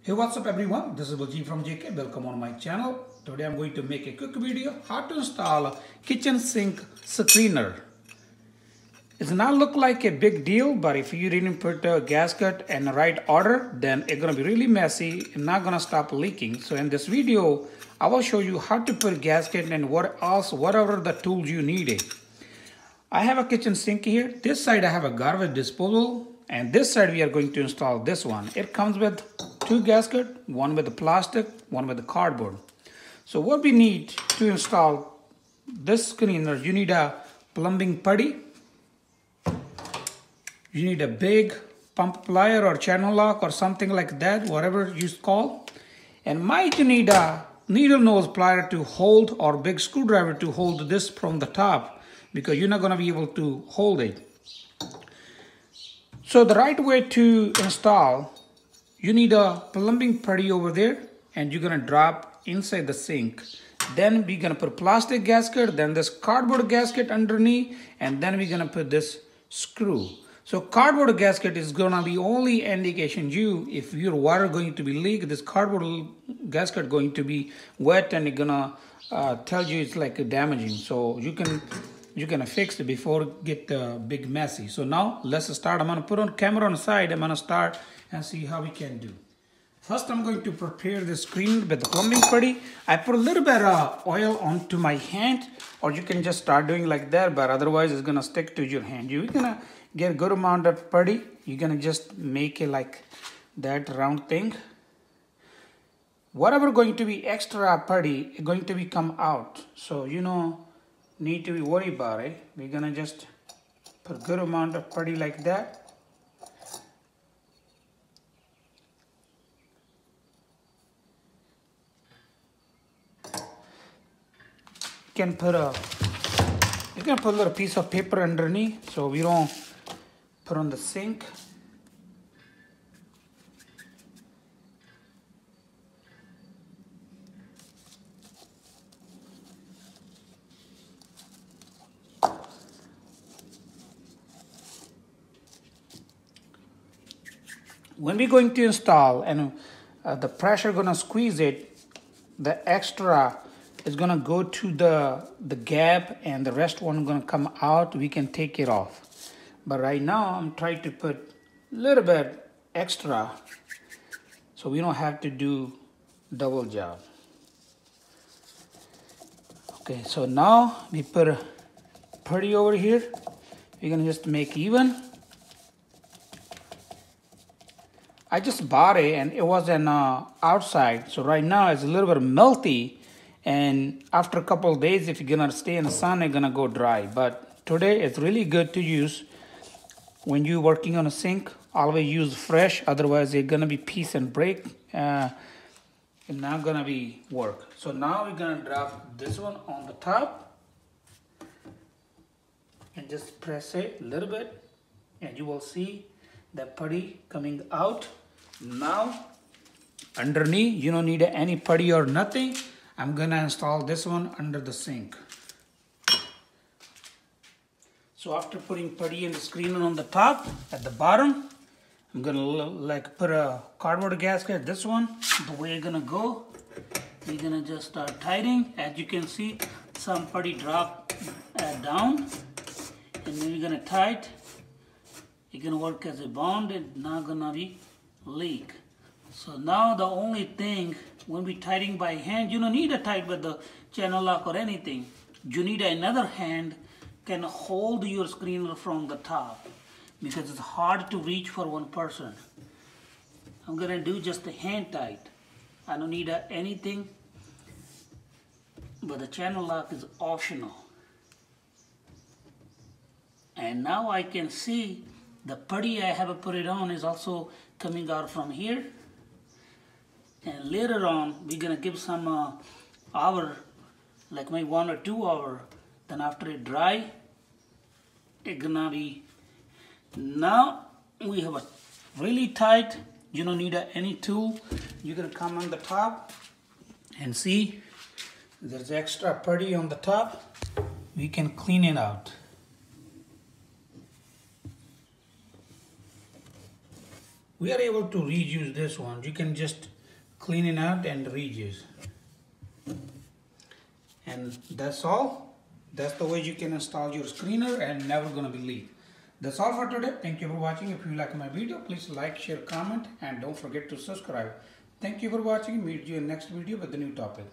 Hey, what's up everyone? This is Baljeet from JK. Welcome on my channel. Today I'm going to make a quick video how to install a kitchen sink screener. It's not look like a big deal, but if you didn't put a gasket in the right order, then it's gonna be really messy and not gonna stop leaking. So in this video, I will show you how to put gasket and whatever the tools you need. I have a kitchen sink here. This side I have a garbage disposal, and this side we are going to install this one. It comes with two gaskets, one with the plastic, one with the cardboard. So what we need to install this screener, you need a plumbing putty, you need a big pump plier or channel lock or something like that, whatever you call, and might you need a needle nose plier to hold or big screwdriver to hold this from the top, because you're not going to be able to hold it. So the right way to install, you need a plumbing putty over there, and you're going to drop inside the sink. Then we're going to put plastic gasket, then this cardboard gasket underneath, and then we're going to put this screw. So cardboard gasket is going to be only indication you if your water going to be leak, this cardboard gasket going to be wet, and it's going to tell you it's like damaging. So you can fix it before it get big messy. So now let's start. I'm going to put on camera on the side. I'm going to start and see how we can do. First, I'm going to prepare the screen with the plumbing putty. I put a little bit of oil onto my hand, or you can just start doing like that, but otherwise it's going to stick to your hand. You're going to get a good amount of putty. You're going to just make it like that round thing. Whatever going to be extra putty is going to be come out. So, need to be worried about it. We're going to just put a good amount of putty like that. You can put a little piece of paper underneath so we don't put on the sink. When we're going to install and the pressure gonna squeeze it, the extra is gonna go to the gap, and the rest one gonna come out. We can take it off. But right now I'm trying to put a little bit extra so we don't have to do double job. Okay, so now we put a putty over here. We're gonna just make even. I just bought it and it was an outside, so right now it's a little bit melty, and after a couple of days, if you're gonna stay in the sun, it's gonna go dry. But today it's really good to use when you're working on a sink. Always use fresh, otherwise it's gonna be piece and break. It's not gonna be work. So now we're gonna drop this one on the top and just press it a little bit, and you will see the putty coming out. Now underneath, you don't need any putty or nothing. I'm gonna install this one under the sink. So after putting putty and the screener on the top, at the bottom, I'm gonna put a cardboard gasket. This one, the way it's gonna go, we're gonna just start tightening. As you can see, some putty drop down, and then we're gonna tight. It's gonna work as a bond and not gonna be leak. So now the only thing, when we tightening by hand, you don't need a tight with the channel lock or anything. You need another hand can hold your screener from the top, because it's hard to reach for one person. I'm gonna do just a hand tight. I don't need anything, but the channel lock is optional. And now I can see the putty I have put it on is also coming out from here. And later on, we're gonna give some hour, like maybe 1 or 2 hours. Then after it dry, it's gonna be. Now we have a really tight. You don't need any tool. You're gonna come on the top and see there's extra putty on the top. We can clean it out. we are able to reuse this one. You can just clean it out and reuse. And that's all. That's the way you can install your screener and never gonna be leak. That's all for today. Thank you for watching. If you like my video, please like, share, comment, and don't forget to subscribe. Thank you for watching. Meet you in next video with a new topic.